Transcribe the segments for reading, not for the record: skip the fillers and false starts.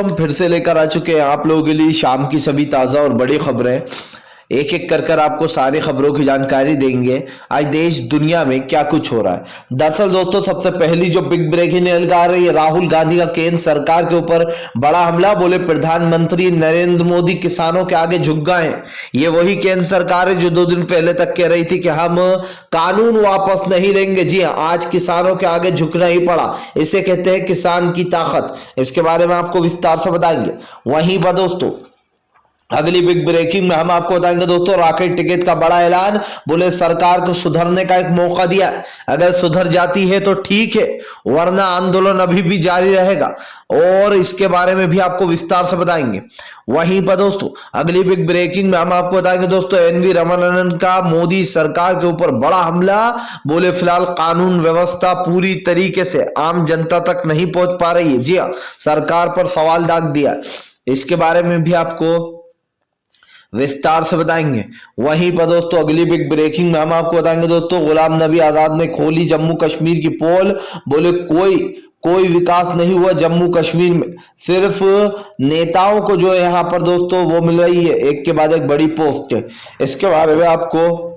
हम फिर से लेकर आ चुके हैं आप लोगों के लिए शाम की सभी ताज़ा और बड़ी खबरें। एक एक कर आपको सारी खबरों की जानकारी देंगे आज देश दुनिया में क्या कुछ हो रहा है। दरअसल दोस्तों, सबसे पहली जो बिग ब्रेकिंग न्यूज़ आ रही है, राहुल गांधी का केंद्र सरकार के ऊपर बड़ा हमला। बोले प्रधानमंत्री नरेंद्र मोदी किसानों के आगे झुक गए हैं। ये वही केंद्र सरकार है जो 2 दिन पहले तक कह रही थी कि हम कानून वापस नहीं लेंगे। जी हाँ, आज किसानों के आगे झुकना ही पड़ा। इसे कहते हैं किसान की ताकत। इसके बारे में आपको विस्तार से बताएंगे। वहीं पर दोस्तों, अगली बिग ब्रेकिंग में हम आपको बताएंगे दोस्तों, राकेट टिकट का बड़ा ऐलान। बोले सरकार को सुधरने का एक मौका दिया, अगर सुधर जाती है तो ठीक है, वरना आंदोलन अभी भी जारी रहेगा। और इसके बारे में भी आपको विस्तार से बताएंगे। वहीं पर दोस्तों, अगली बिग ब्रेकिंग में हम आपको बताएंगे दोस्तों, एनवी रमनन का मोदी सरकार के ऊपर बड़ा हमला। बोले फिलहाल कानून व्यवस्था पूरी तरीके से आम जनता तक नहीं पहुंच पा रही है। जी हाँ, सरकार पर सवाल दाग दिया। इसके बारे में भी आपको विस्तार से बताएंगे। वहीं पर दोस्तों, अगली बिग ब्रेकिंग में हम आपको बताएंगे दोस्तों, गुलाम नबी आजाद ने खोली जम्मू कश्मीर की पोल। बोले कोई विकास नहीं हुआ जम्मू कश्मीर में, सिर्फ नेताओं को जो है यहाँ पर दोस्तों वो मिल रही है एक के बाद एक बड़ी पोस्ट। इसके बारे में आपको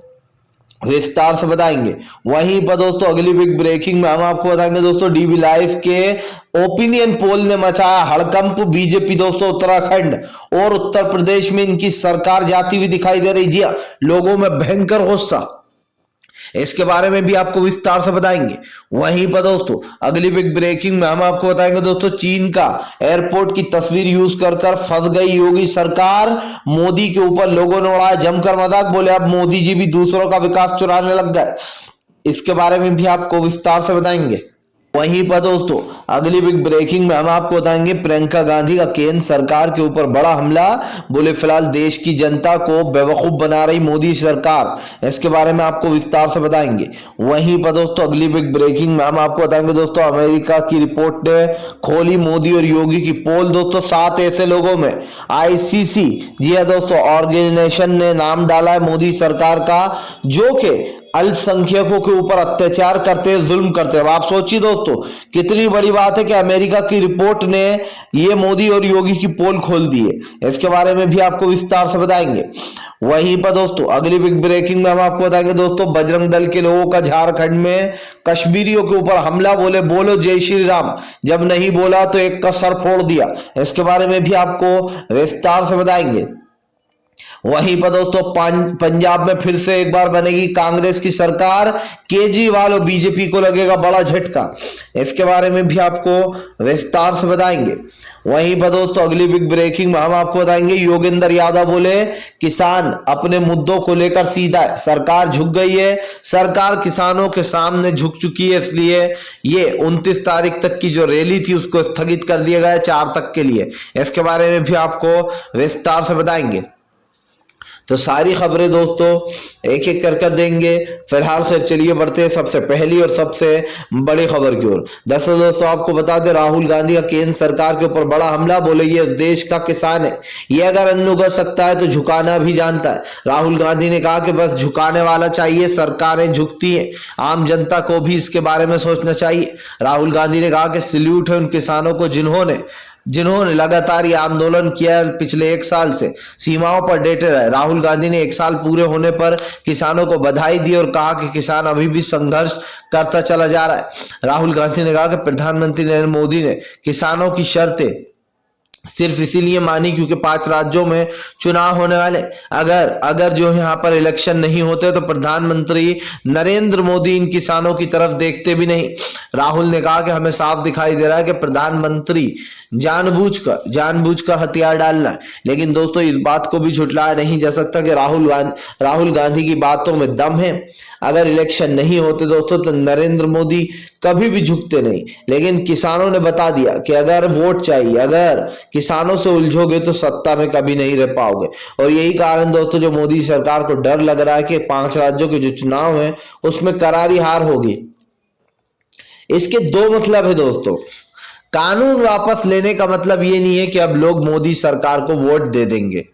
विस्तार से बताएंगे। वहीं पर दोस्तों, अगली बिग ब्रेकिंग में हम आपको बताएंगे दोस्तों, डीबी लाइव के ओपिनियन पोल ने मचाया हड़कंप। बीजेपी दोस्तों उत्तराखंड और उत्तर प्रदेश में इनकी सरकार जाती हुई दिखाई दे रही। जी हाँ, लोगों में भयंकर गुस्सा। इसके बारे में भी आपको विस्तार से बताएंगे। वहीं पर दोस्तों, अगली बिग ब्रेकिंग में हम आपको बताएंगे दोस्तों, चीन का एयरपोर्ट की तस्वीर यूज कर फंस गई योगी सरकार। मोदी के ऊपर लोगों ने उड़ाया जमकर मजाक। बोले अब मोदी जी भी दूसरों का विकास चुराने लग गए। इसके बारे में भी आपको विस्तार से बताएंगे। वहीं पर दोस्तों, अगली बिग ब्रेकिंग में हम आपको बताएंगे, प्रियंका गांधी का केंद्र सरकार के ऊपर बड़ा हमला। बोले फिलहाल देश की जनता को बेवकूफ बना रही मोदी सरकार। इसके बारे में आपको विस्तार से बताएंगे। वहीं पर दोस्तों, अगली बिग ब्रेकिंग में हम आपको बताएंगे दोस्तों, अमेरिका की रिपोर्ट ने खोली मोदी और योगी की पोल। दोस्तों 7 ऐसे लोगों में आईसीसी, जी है दोस्तों, ऑर्गेनाइजेशन ने नाम डाला है मोदी सरकार का, जो कि अल्पसंख्यकों के ऊपर अत्याचार करते हैं, जुल्म करते हैं। अब आप सोचिए दोस्तों, कितनी बड़ी बात है कि अमेरिका की रिपोर्ट ने ये मोदी और योगी की पोल खोल दी है। इसके बारे में भी आपको विस्तार से बताएंगे। वहीं पर दोस्तों, अगली बिग ब्रेकिंग में हम आपको बताएंगे दोस्तों, बजरंग दल के लोगों का झारखंड में कश्मीरियों के ऊपर हमला। बोले बोलो जय श्री राम, जब नहीं बोला तो एक का सर फोड़ दिया। इसके बारे में भी आपको विस्तार से बताएंगे। वहीं पर दोस्तों, पंजाब में फिर से एक बार बनेगी कांग्रेस की सरकार। केजरीवाल और बीजेपी को लगेगा बड़ा झटका। इसके बारे में भी आपको विस्तार से बताएंगे। वहीं पर दोस्तों, अगली बिग ब्रेकिंग में हम आपको बताएंगे, योगेंद्र यादव बोले किसान अपने मुद्दों को लेकर सीधा है, सरकार झुक गई है, सरकार किसानों के सामने झुक चुकी है, इसलिए ये 29 तारीख तक की जो रैली थी उसको स्थगित कर दिया गया है 4 तक के लिए। इसके बारे में भी आपको विस्तार से बताएंगे। तो सारी खबरें दोस्तों एक एक कर देंगे। फिलहाल से चलिए बढ़ते हैं सबसे पहली और सबसे बड़ी खबर की ओर। दरअसल दोस्तों, आपको बता दें, राहुल गांधी का केंद्र सरकार के ऊपर बड़ा हमला। बोले ये देश का किसान है, ये अगर अन्न उगा सकता है तो झुकाना भी जानता है। राहुल गांधी ने कहा कि बस झुकाने वाला चाहिए, सरकारें झुकती हैं, आम जनता को भी इसके बारे में सोचना चाहिए। राहुल गांधी ने कहा कि सैल्यूट है उन किसानों को जिन्होंने लगातार ये आंदोलन किया पिछले 1 साल से, सीमाओं पर डटे रहे। राहुल गांधी ने 1 साल पूरे होने पर किसानों को बधाई दी और कहा कि किसान अभी भी संघर्ष करता चला जा रहा है। राहुल गांधी ने कहा कि प्रधानमंत्री नरेंद्र मोदी ने किसानों की शर्तें सिर्फ इसीलिए मानी क्योंकि 5 राज्यों में चुनाव होने वाले। अगर जो यहाँ पर इलेक्शन नहीं होते तो प्रधानमंत्री नरेंद्र मोदी इन किसानों की तरफ देखते भी नहीं। राहुल ने कहा कि हमें साफ दिखाई दे रहा है कि प्रधानमंत्री जानबूझकर हथियार डालना है। लेकिन दोस्तों, इस बात को भी झुठलाया नहीं जा सकता कि राहुल गांधी की बातों में दम है। अगर इलेक्शन नहीं होते दोस्तों तो नरेंद्र मोदी कभी भी झुकते नहीं। लेकिन किसानों ने बता दिया कि अगर वोट चाहिए, अगर किसानों से उलझोगे तो सत्ता में कभी नहीं रह पाओगे। और यही कारण दोस्तों, जो मोदी सरकार को डर लग रहा है कि 5 राज्यों के जो चुनाव है उसमें करारी हार होगी। इसके 2 मतलब है दोस्तों। कानून वापस लेने का मतलब ये नहीं है कि अब लोग मोदी सरकार को वोट दे देंगे।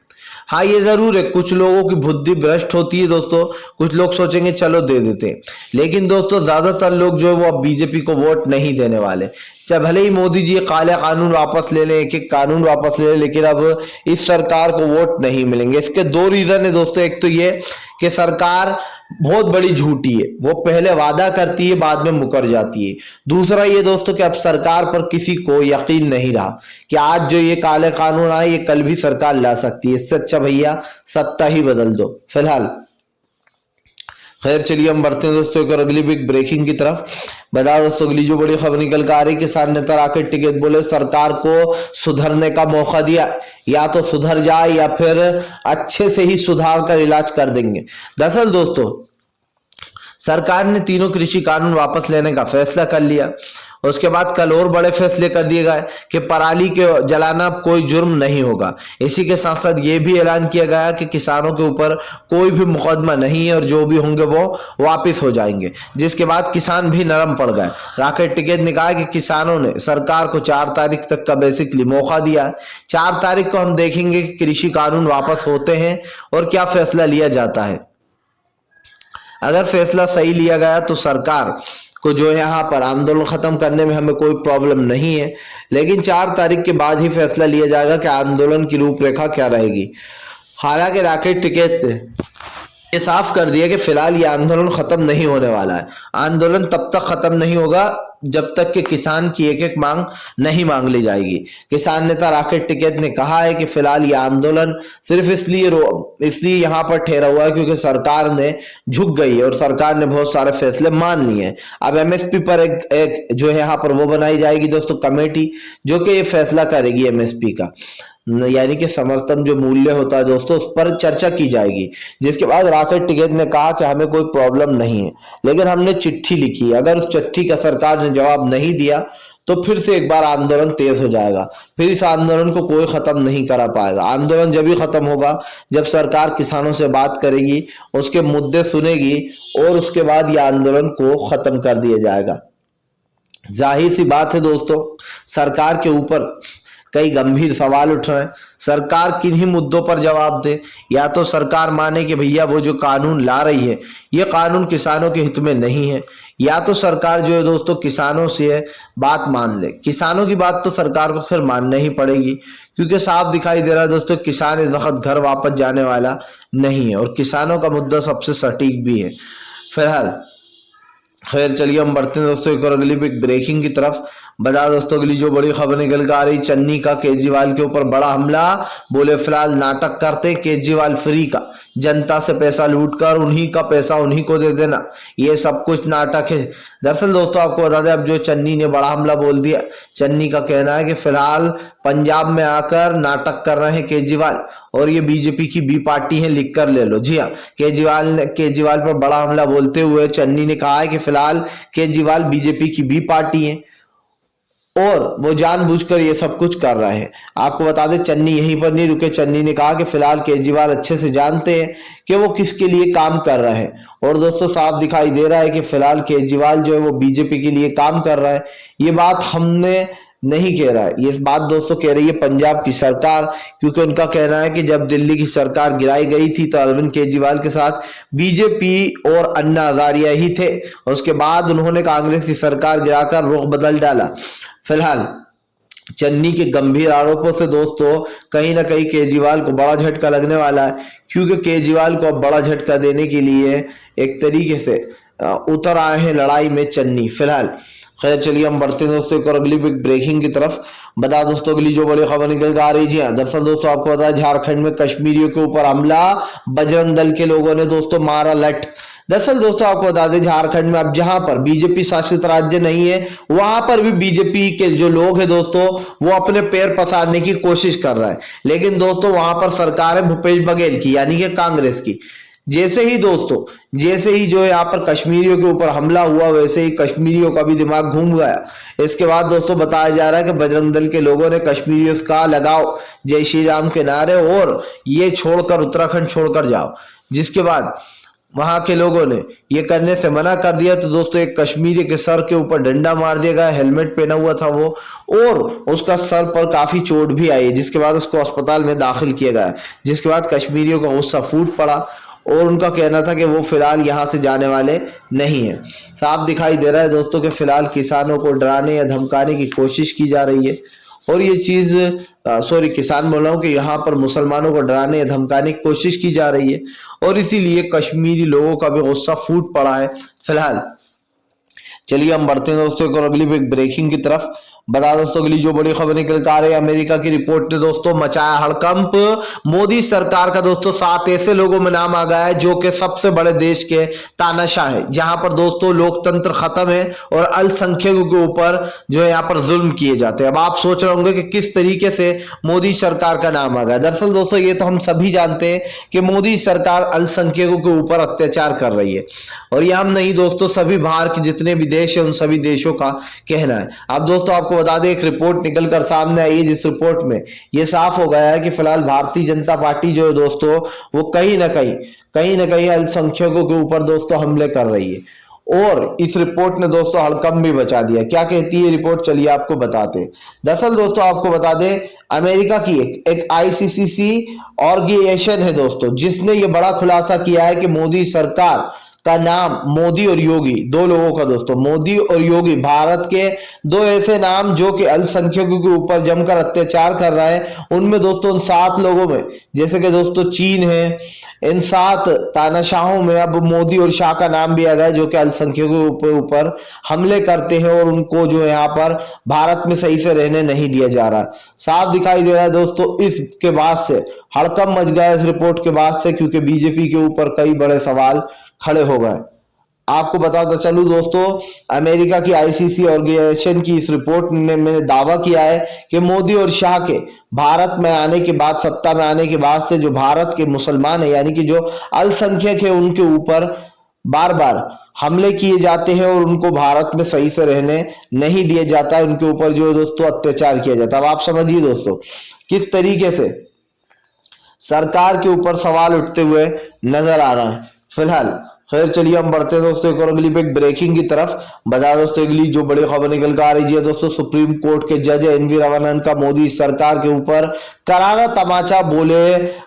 हाँ, ये जरूर है, कुछ लोगों की बुद्धि भ्रष्ट होती है दोस्तों, कुछ लोग सोचेंगे चलो दे देते हैं। लेकिन दोस्तों, ज्यादातर लोग जो है वो अब बीजेपी को वोट नहीं देने वाले। चाहे भले ही मोदी जी काले कानून वापस ले लें, एक एक कानून वापस ले लें, लेकिन अब इस सरकार को वोट नहीं मिलेंगे। इसके दो रीजन है दोस्तों। एक तो ये कि सरकार बहुत बड़ी झूठी है, वो पहले वादा करती है बाद में मुकर जाती है। दूसरा ये दोस्तों कि अब सरकार पर किसी को यकीन नहीं रहा कि आज जो ये काले कानून आए ये कल भी सरकार ला सकती है। इससे अच्छा भैया सत्ता ही बदल दो फिलहाल। खैर चलिए हम बढ़ते हैं दोस्तों एक और अगली बिग ब्रेकिंग की तरफ। बता दोस्तों अगली जो बड़ी खबर निकल कर आ रही, किसान नेता राकेश टिकैत बोले सरकार को सुधरने का मौका दिया, या तो सुधर जाए या फिर अच्छे से ही सुधार कर इलाज कर देंगे। दरअसल दोस्तों सरकार ने तीनों कृषि कानून वापस लेने का फैसला कर लिया। उसके बाद कल और बड़े फैसले कर दिए गए कि पराली के जलाना कोई जुर्म नहीं होगा। इसी के साथ साथ ये भी ऐलान किया गया कि किसानों के ऊपर कोई भी मुकदमा नहीं है और जो भी होंगे वो वापस हो जाएंगे, जिसके बाद किसान भी नरम पड़ गए। राकेश टिकैत ने कहा कि किसानों ने सरकार को 4 तारीख तक का बेसिकली मौका दिया है। 4 तारीख को हम देखेंगे कि कृषि कानून वापस होते हैं और क्या फैसला लिया जाता है। अगर फैसला सही लिया गया तो सरकार को जो यहाँ पर आंदोलन खत्म करने में हमें कोई प्रॉब्लम नहीं है, लेकिन 4 तारीख के बाद ही फैसला लिया जाएगा कि आंदोलन की रूपरेखा क्या रहेगी। हालांकि राकेश टिकैत ने ये साफ कर दिया कि फिलहाल ये आंदोलन खत्म नहीं होने वाला है। आंदोलन तब तक खत्म नहीं होगा जब तक कि किसान की एक एक मांग नहीं मांग ली जाएगी। किसान नेता राकेश टिकैत ने कहा है कि फिलहाल ये आंदोलन सिर्फ इसलिए यहाँ पर ठहरा हुआ है क्योंकि सरकार ने झुक गई है और सरकार ने बहुत सारे फैसले मान लिए हैं। अब एमएसपी पर एक जो है यहाँ पर वो बनाई जाएगी दोस्तों कमेटी, जो कि ये फैसला करेगी एमएसपी का, यानी कि समर्थन जो मूल्य होता है दोस्तों उस पर चर्चा की जाएगी। जिसके बाद राकेश टिकैत ने कहा कि हमें कोई प्रॉब्लम नहीं है, लेकिन हमने चिट्ठी लिखी है, अगर उस चिट्ठी का सरकार ने जवाब नहीं दिया तो फिर से एक बार आंदोलन तेज हो जाएगा। फिर इस आंदोलन को कोई खत्म नहीं करा पाएगा। आंदोलन जब ही खत्म होगा जब सरकार किसानों से बात करेगी, उसके मुद्दे सुनेगी और उसके बाद यह आंदोलन को खत्म कर दिया जाएगा। जाहिर सी बात है दोस्तों सरकार के ऊपर कई गंभीर सवाल उठ रहे हैं। सरकार किन्हीं मुद्दों पर जवाब दे, या तो सरकार माने कि भैया वो जो कानून ला रही है ये कानून किसानों के हित में नहीं है, या तो सरकार जो है दोस्तों किसानों से बात मान ले। किसानों की बात तो सरकार को फिर मानना ही पड़ेगी क्योंकि साफ दिखाई दे रहा है दोस्तों किसान इस वक्त घर वापस जाने वाला नहीं है और किसानों का मुद्दा सबसे सटीक भी है फिलहाल। खैर चलिए हम बढ़ते हैं दोस्तों एक और अगली बिग ब्रेकिंग की तरफ। बता दोस्तों अगली जो बड़ी खबर निकल कर आ रही, चन्नी का केजरीवाल के ऊपर बड़ा हमला। बोले फिलहाल नाटक करते केजरीवाल फ्री का, जनता से पैसा लूट कर उन्हीं का पैसा उन्हीं को दे देना, ये सब कुछ नाटक है। दरअसल दोस्तों आपको बता दें अब जो चन्नी ने बड़ा हमला बोल दिया। चन्नी का कहना है कि फिलहाल पंजाब में आकर नाटक कर रहे हैं केजरीवाल और ये बीजेपी की बी पार्टी है, लिख कर ले लो। जी हाँ, केजरीवाल पर बड़ा हमला बोलते हुए चन्नी ने कहा है कि फिलहाल केजरीवाल बीजेपी की बी पार्टी है और वो जानबूझकर ये सब कुछ कर रहे हैं। आपको बता दें चन्नी यहीं पर नहीं रुके। चन्नी ने कहा कि फिलहाल केजरीवाल अच्छे से जानते हैं कि वो किसके लिए काम कर रहे हैं और दोस्तों साफ दिखाई दे रहा है कि फिलहाल केजरीवाल जो है वो बीजेपी के लिए काम कर रहा है। ये बात हमने नहीं कह रहा है, ये बात दोस्तों कह रही है पंजाब की सरकार, क्योंकि उनका कहना है कि जब दिल्ली की सरकार गिराई गई थी तो अरविंद केजरीवाल के साथ बीजेपी और अन्ना हजारिया ही थे। उसके बाद उन्होंने कांग्रेस की सरकार गिराकर रुख बदल डाला। फिलहाल चन्नी के गंभीर आरोपों से दोस्तों कहीं ना कहीं केजरीवाल को बड़ा झटका लगने वाला है, क्योंकि केजरीवाल को अब बड़ा झटका देने के लिए एक तरीके से उतर आए हैं लड़ाई में चन्नी फिलहाल। खैर चलिए हम बढ़ते हैं दोस्तों एक और अगली बिग ब्रेकिंग की तरफ। बता दोस्तों अगली जो बड़ी खबर निकल कर आ रही है, दरअसल दोस्तों आपको पता है झारखंड में कश्मीरियों के ऊपर हमला, बजरंग दल के लोगों ने दोस्तों मारा लठ। दरअसल दोस्तों आपको बता दें झारखंड में अब जहां पर बीजेपी शासित राज्य नहीं है वहां पर भी बीजेपी के जो लोग हैं दोस्तों वो अपने पैर पसारने की कोशिश कर रहे हैं, लेकिन दोस्तों वहां पर सरकार है भूपेश बघेल की यानी कि कांग्रेस की। जैसे ही जो है यहाँ पर कश्मीरियों के ऊपर हमला हुआ वैसे ही कश्मीरियों का भी दिमाग घूम गया। इसके बाद दोस्तों बताया जा रहा है कि बजरंग दल के लोगों ने कश्मीरियों का लगाओ जय श्री राम के नारे और ये छोड़कर उत्तराखंड छोड़कर जाओ, जिसके बाद वहां के लोगों ने ये करने से मना कर दिया तो दोस्तों एक कश्मीरी के सर के ऊपर डंडा मार दिया गया, हेलमेट पहना हुआ था वो और उसका सर पर काफी चोट भी आई, जिसके बाद उसको अस्पताल में दाखिल किया गया। जिसके बाद कश्मीरियों का गुस्सा फूट पड़ा और उनका कहना था कि वो फिलहाल यहाँ से जाने वाले नहीं है। साफ दिखाई दे रहा है दोस्तों कि फिलहाल किसानों को डराने या धमकाने की कोशिश की जा रही है। और ये चीज किसान बोल रहा हूँ कि यहाँ पर मुसलमानों को डराने या धमकाने की कोशिश की जा रही है और इसीलिए कश्मीरी लोगों का भी गुस्सा फूट पड़ा है फिलहाल। चलिए हम बढ़ते हैं दोस्तों और अगली ब्रेकिंग की तरफ। बता दोस्तों अगली जो बड़ी खबर निकल कर आ रही है, अमेरिका की रिपोर्ट ने दोस्तों मचाया हड़कंप। मोदी सरकार का दोस्तों 7 ऐसे लोगों में नाम आ गया है जो कि सबसे बड़े देश के तानाशाह है, जहां पर दोस्तों लोकतंत्र खत्म है और अल्पसंख्यकों के ऊपर जो है यहाँ पर जुल्म किए जाते हैं। अब आप सोच रहे होंगे कि किस तरीके से मोदी सरकार का नाम आ गया। दरअसल दोस्तों ये तो हम सभी जानते हैं कि मोदी सरकार अल्पसंख्यकों के ऊपर अत्याचार कर रही है और यह हम नहीं दोस्तों, सभी बाहर के जितने भी देश है उन सभी देशों का कहना है। अब दोस्तों आपको बता दें एक रिपोर्ट निकल कर सामने आई है जिस रिपोर्ट में यह साफ हो गया है कि फिलहाल भारतीय जनता पार्टी जो है दोस्तों वो कहीं ना कहीं अल्पसंख्यकों के ऊपर दोस्तों हमले कर रही है और इस रिपोर्ट ने दोस्तों हड़कंप भी बचा दिया। क्या कहती है रिपोर्ट, चलिए आपको बताते हैं। दरअसल दोस्तों आपको बता दें अमेरिका की एक ICCC ऑर्गेनाइजेशन है दोस्तों जिसने ये बड़ा खुलासा किया है कि मोदी सरकार का नाम, मोदी और योगी, 2 लोगों का दोस्तों, मोदी और योगी, भारत के 2 ऐसे नाम जो कि अल्पसंख्यकों के ऊपर जमकर अत्याचार कर रहा है। उनमें दोस्तों 7 लोगों में जैसे कि दोस्तों चीन है, इन 7 तानाशाहों में अब मोदी और शाह का नाम भी आ गया जो कि अल्पसंख्यकों के ऊपर हमले करते हैं और उनको जो है यहाँ पर भारत में सही से रहने नहीं दिया जा रहा। साफ दिखाई दे रहा है दोस्तों इसके बाद से हड़कंप मच गया इस रिपोर्ट के बाद से, क्योंकि बीजेपी के ऊपर कई बड़े सवाल खड़े हो गए। आपको बताता चलूं दोस्तों अमेरिका की ICC ऑर्गेनाइजेशन की इस रिपोर्ट ने दावा किया है कि मोदी और शाह के भारत में आने के बाद, सत्ता में आने के बाद से जो भारत के मुसलमान है यानी कि जो अल्पसंख्यक है उनके ऊपर बार बार हमले किए जाते हैं और उनको भारत में सही से रहने नहीं दिया जाता है, उनके ऊपर जो दोस्तों अत्याचार किया जाता है। अब आप समझिए दोस्तों किस तरीके से सरकार के ऊपर सवाल उठते हुए नजर आ रहा है फिलहाल। खैर चलिए हम बढ़ते हैं दोस्तों एक और अगली ब्रेकिंग की तरफ। बता दोस्तों अगली जो बड़ी खबर निकल कर आ रही है दोस्तों, सुप्रीम कोर्ट के जज NV रमन्ना का मोदी सरकार के ऊपर करारा तमाचा, बोले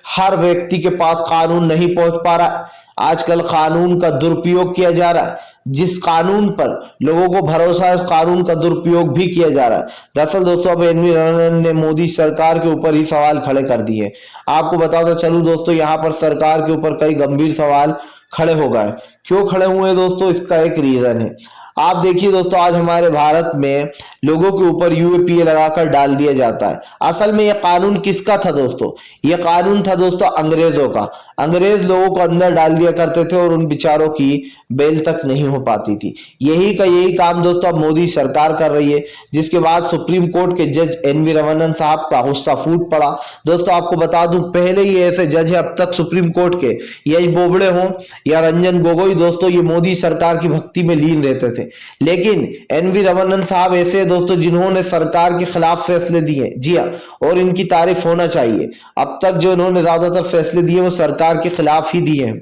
हर व्यक्ति के पास कानून नहीं पहुंच पा रहा, आजकल कानून का दुरुपयोग किया जा रहा है, जिस कानून पर लोगों को भरोसा है उस कानून का दुरुपयोग भी किया जा रहा है। दरअसल दोस्तों अब NV रमन्ना ने मोदी सरकार के ऊपर ही सवाल खड़े कर दिए। आपको बताओ तो चलूं दोस्तों यहाँ पर सरकार के ऊपर कई गंभीर सवाल खड़े हो गए। क्यों खड़े हुए दोस्तों, इसका एक रीजन है। आप देखिए दोस्तों आज हमारे भारत में लोगों के ऊपर UAPA लगाकर डाल दिया जाता है। असल में यह कानून किसका था दोस्तों, यह कानून था दोस्तों अंग्रेजों का। अंग्रेज लोगों को अंदर डाल दिया करते थे और उन बेचारों की बेल तक नहीं हो पाती थी। यही काम दोस्तों अब मोदी सरकार कर रही है, जिसके बाद सुप्रीम कोर्ट के जज NV रमन्ना साहब का गुस्सा फूट पड़ा। दोस्तों आपको बता दूं पहले ही ऐसे जज है अब तक सुप्रीम कोर्ट के, यश बोबड़े हों या रंजन गोगोई, दोस्तों ये मोदी सरकार की भक्ति में लीन रहते थे। लेकिन NV रमन्ना साहब ऐसे दोस्तों जिन्होंने सरकार के खिलाफ फैसले दिए, जी हाँ, और इनकी तारीफ होना चाहिए। अब तक जो इन्होंने ज्यादातर फैसले दिए वो सरकार के खिलाफ ही दिए हैं।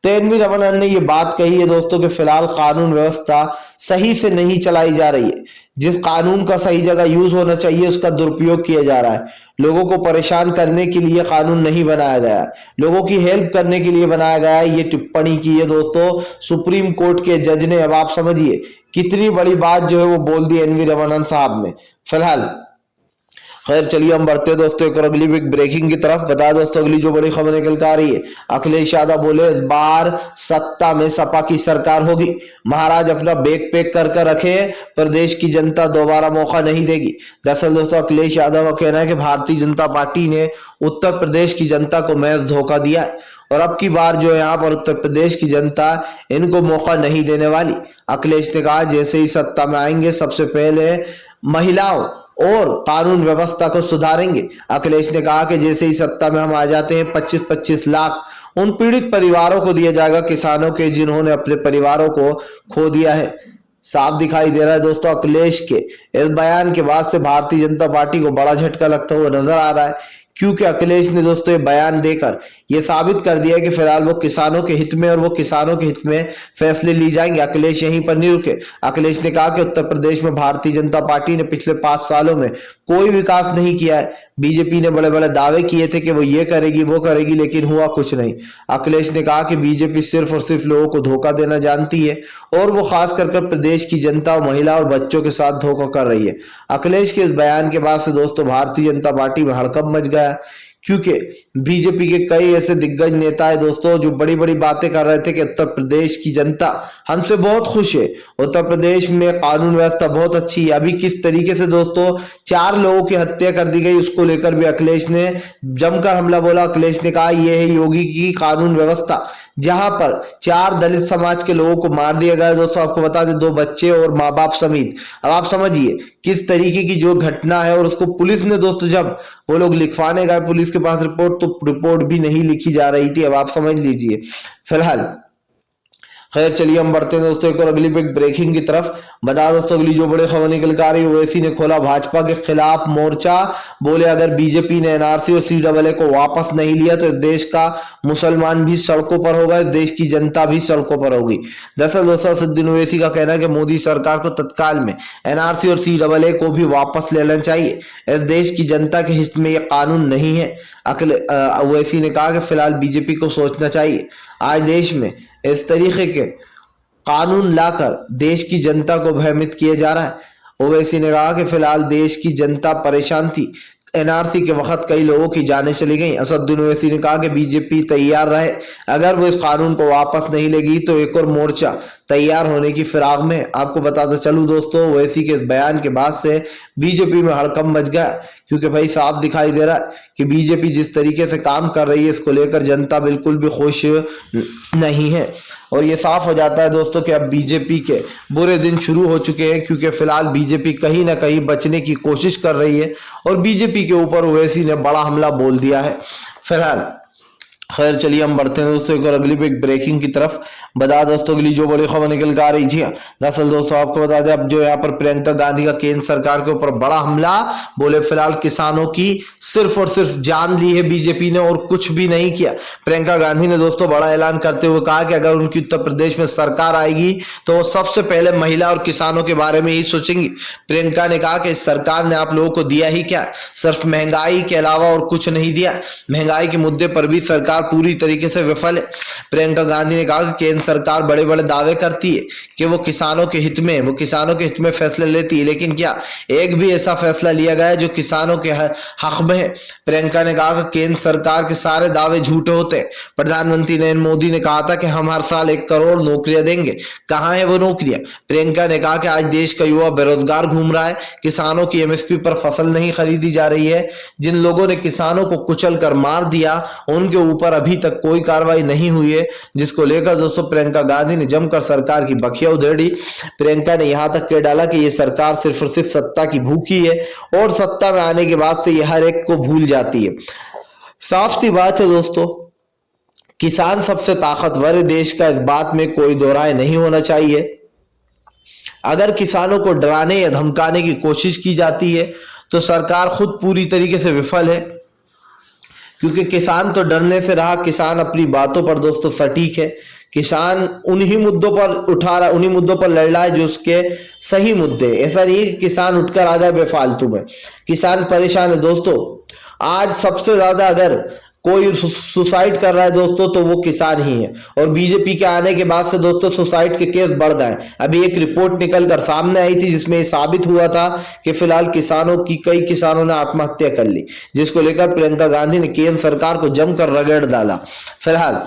तो NV रमन्ना ने ये बात कही है दोस्तों कि फिलहाल कानून व्यवस्था सही से नहीं चलाई जा रही है, जिस कानून का सही जगह यूज होना चाहिए उसका दुरुपयोग किया जा रहा है। लोगों को परेशान करने के लिए कानून नहीं बनाया गया है, लोगों की हेल्प करने के लिए बनाया गया है। ये टिप्पणी की है दोस्तों सुप्रीम कोर्ट के जज ने। अब आप समझिए कितनी बड़ी बात जो है वो बोल दी NV रमन्ना साहब ने फिलहाल। खैर चलिए हम बढ़ते हैं दोस्तों एक और अगली ब्रेकिंग की तरफ। बता दोस्तों अगली जो बड़ी खबर निकल कर आ रही है, अखिलेश यादव बोले इस बार सत्ता में सपा की सरकार होगी, महाराज अपना बैग पैक कर रखे, प्रदेश की जनता दोबारा मौका नहीं देगी। दरअसल दोस्तों अखिलेश यादव का कहना है कि भारतीय जनता पार्टी ने उत्तर प्रदेश की जनता को महज धोखा दिया है और अब की बार जो है यहाँ पर उत्तर प्रदेश की जनता इनको मौका नहीं देने वाली। अखिलेश ने कहा जैसे ही सत्ता में आएंगे सबसे पहले महिलाओं और कानून व्यवस्था को सुधारेंगे। अखिलेश ने कहा कि जैसे ही सत्ता में हम आ जाते हैं 25-25 लाख उन पीड़ित परिवारों को दिया जाएगा, किसानों के जिन्होंने अपने परिवारों को खो दिया है। साफ दिखाई दे रहा है दोस्तों अखिलेश के इस बयान के बाद से भारतीय जनता पार्टी को बड़ा झटका लगता हुआ नजर आ रहा है, क्योंकि अखिलेश ने दोस्तों ये बयान देकर ये साबित कर दिया कि फिलहाल वो किसानों के हित में और वो किसानों के हित में फैसले ली जाएंगे। अखिलेश यहीं पर नहीं रुके। अखिलेश ने कहा कि उत्तर प्रदेश में भारतीय जनता पार्टी ने पिछले 5 सालों में कोई विकास नहीं किया है, बीजेपी ने बड़े बड़े दावे किए थे कि वो ये करेगी वो करेगी, लेकिन हुआ कुछ नहीं। अखिलेश ने कहा कि बीजेपी सिर्फ और सिर्फ लोगों को धोखा देना जानती है और वो खास कर प्रदेश की जनता, महिला और बच्चों के साथ धोखा कर रही है। अखिलेश के इस बयान के बाद से दोस्तों भारतीय जनता पार्टी में हड़कंप मच गया, क्योंकि बीजेपी के कई ऐसे दिग्गज नेता है दोस्तों जो बड़ी बड़ी बातें कर रहे थे कि उत्तर प्रदेश की जनता हमसे बहुत खुश है, उत्तर प्रदेश में कानून व्यवस्था बहुत अच्छी है। अभी किस तरीके से दोस्तों 4 लोगों की हत्या कर दी गई, उसको लेकर भी अखिलेश ने जमकर हमला बोला। अखिलेश ने कहा यह है योगी की कानून व्यवस्था, जहां पर 4 दलित समाज के लोगों को मार दिया गया दोस्तों। आपको बता दें 2 बच्चे और माँ बाप समेत। अब आप समझिए किस तरीके की जो घटना है, और उसको पुलिस ने दोस्तों जब वो लोग लिखवाने गए पुलिस के पास रिपोर्ट, तो रिपोर्ट भी नहीं लिखी जा रही थी। अब आप समझ लीजिए। फिलहाल खैर चलिए हम बढ़ते हैं दोस्तों एक और अगली बिग ब्रेकिंग की तरफ। बता दोस्तों अगली जो बड़ी खबर निकल कर आ रही है, ओवैसी ने खोला भाजपा के खिलाफ मोर्चा। बोले अगर बीजेपी ने एनआरसी और सीएए को वापस नहीं लिया तो इस देश का मुसलमान भी सड़कों पर होगा, इस देश की जनता भी सड़कों पर होगी। दरअसल दोस्तों असदुद्दीन ओवैसी का कहना है कि मोदी सरकार को तत्काल में एनआरसी और सीएए को भी वापस ले लेना चाहिए, इस देश की जनता के हित में यह कानून नहीं है। ओवैसी ने कहा कि फिलहाल बीजेपी को सोचना चाहिए, आज देश में इस तरीके के कानून लाकर देश की जनता को भयभीत किया जा रहा है। ओवैसी ने कहा कि फिलहाल देश की जनता परेशान थी, एनआरसी के वक्त कई लोगों की जानें चली गई। असदुद्दीन ओवैसी ने कहा कि बीजेपी तैयार रहे, अगर वो इस कानून को वापस नहीं लेगी तो एक और मोर्चा तैयार होने की फिराक में। आपको बताते चलूं दोस्तों ओवैसी के इस बयान के बाद से बीजेपी में हड़कंप मच गया, क्योंकि भाई साफ दिखाई दे रहा है कि बीजेपी जिस तरीके से काम कर रही है इसको लेकर जनता बिल्कुल भी खुश नहीं है। और ये साफ हो जाता है दोस्तों कि अब बीजेपी के बुरे दिन शुरू हो चुके हैं, क्योंकि फिलहाल बीजेपी कहीं ना कहीं बचने की कोशिश कर रही है और बीजेपी के ऊपर ओवैसी ने बड़ा हमला बोल दिया है। फिलहाल खैर चलिए हम बढ़ते हैं दोस्तों एक और अगली बिग ब्रेकिंग की तरफ। बता दोस्तों अगली जो बड़ी खबर निकल कर आ रही है, दरअसल दोस्तों आपको बता दें अब जो यहाँ पर प्रियंका गांधी का केंद्र सरकार के ऊपर बड़ा हमला। बोले फिलहाल किसानों की सिर्फ और सिर्फ जान ली है बीजेपी ने और कुछ भी नहीं किया। प्रियंका गांधी ने दोस्तों बड़ा ऐलान करते हुए कहा कि अगर उनकी उत्तर प्रदेश में सरकार आएगी तो वो सबसे पहले महिला और किसानों के बारे में ही सोचेंगी। प्रियंका ने कहा कि इस सरकार ने आप लोगों को दिया ही क्या, सिर्फ महंगाई के अलावा और कुछ नहीं दिया। महंगाई के मुद्दे पर भी सरकार पूरी तरीके से विफल है। प्रियंका गांधी ने कहा कि केंद्र सरकार बड़े बड़े दावे करती है कि वो किसानों के हित में फैसले लेती है, लेकिन क्या एक भी ऐसा फैसला लिया गया है जो किसानों के हक में है। प्रियंका ने कहा कि केंद्र सरकार के सारे दावे झूठे होते हैं। प्रधानमंत्री नरेंद्र मोदी ने कहा था कि हम हर साल 1 करोड़ नौकरियां देंगे, कहां है वो नौकरियां। प्रियंका ने कहा कि आज देश का युवा बेरोजगार घूम रहा है, किसानों की एमएसपी पर फसल नहीं खरीदी जा रही है। जिन लोगों ने किसानों को कुचल कर मार दिया उनके ऊपर अभी तक कोई कार्रवाई नहीं हुई है, जिसको लेकर दोस्तों प्रियंका गांधी ने जमकर सरकार की बखिया उधेड़ी। प्रियंका ने यहां तक कह डाला कि ये सरकार सिर्फ और सिर्फ सत्ता की भूखी है और सत्ता में आने के बाद से ये हर एक को भूल जाती है। साफ सी बात है दोस्तों, किसान सबसे ताकतवर है देश का, इस बात में कोई दो राय नहीं होना चाहिए। अगर किसानों को डराने या धमकाने की कोशिश की जाती है तो सरकार खुद पूरी तरीके से विफल है, क्योंकि किसान तो डरने से रहा, किसान अपनी बातों पर दोस्तों सटीक है। किसान उन्हीं मुद्दों पर उठा रहा, उन्हीं मुद्दों पर लड़ रहा है जो उसके सही मुद्दे। ऐसा नहीं है कि किसान उठकर आ गए बेफालतू में। किसान परेशान है दोस्तों। आज सबसे ज्यादा अगर कोई सुसाइड कर रहा है दोस्तों तो वो किसान ही है, और बीजेपी के आने के बाद से दोस्तों सुसाइड के केस बढ़ गए। अभी एक रिपोर्ट निकल कर सामने आई थी जिसमें साबित हुआ था कि फिलहाल कई किसानों ने आत्महत्या कर ली, जिसको लेकर प्रियंका गांधी ने केंद्र सरकार को जमकर रगड़ डाला। फिलहाल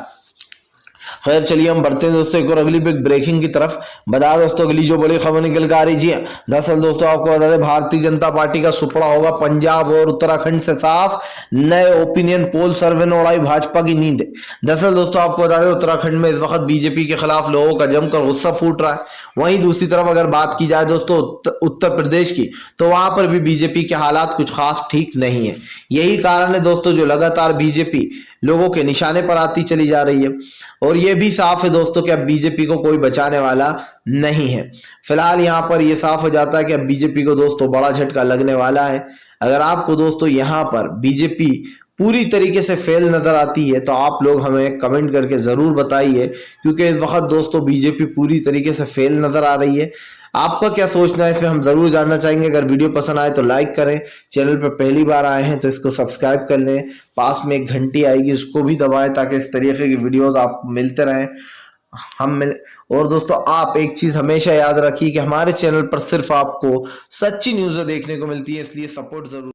खैर चलिए हम बढ़ते हैं दोस्तों एक और अगली बिग ब्रेकिंग की तरफ। बता दोस्तों अगली जो बड़ी खबर निकल कर आ रही है, दरअसल दोस्तों आपको बता दें भारतीय जनता पार्टी का सुपड़ा होगा पंजाब और उत्तराखंड से साफ। नए ओपिनियन पोल सर्वे ने उड़ाई भाजपा की नींद। दरअसल दोस्तों आपको बता दें उत्तराखंड में इस वक्त बीजेपी के खिलाफ लोगों का जमकर गुस्सा फूट रहा है। वहीं दूसरी तरफ अगर बात की जाए दोस्तों उत्तर प्रदेश की, तो वहां पर भी बीजेपी के हालात कुछ खास ठीक नहीं है। यही कारण है दोस्तों जो लगातार बीजेपी लोगों के निशाने पर आती चली जा रही है, और यह भी साफ है दोस्तों कि अब बीजेपी को कोई बचाने वाला नहीं है। फिलहाल यहां पर यह साफ हो जाता है कि अब बीजेपी को दोस्तों बड़ा झटका लगने वाला है। अगर आपको दोस्तों यहां पर बीजेपी पूरी तरीके से फेल नजर आती है तो आप लोग हमें कमेंट करके जरूर बताइए, क्योंकि इस वक्त दोस्तों बीजेपी पूरी तरीके से फेल नजर आ रही है। आपका क्या सोचना है इसमें हम जरूर जानना चाहेंगे। अगर वीडियो पसंद आए तो लाइक करें, चैनल पर पहली बार आए हैं तो इसको सब्सक्राइब कर लें, पास में एक घंटी आएगी उसको भी दबाएं ताकि इस तरीके की वीडियोस आपको मिलते रहें। और दोस्तों आप एक चीज हमेशा याद रखिए कि हमारे चैनल पर सिर्फ आपको सच्ची न्यूज़ देखने को मिलती है, इसलिए सपोर्ट जरूर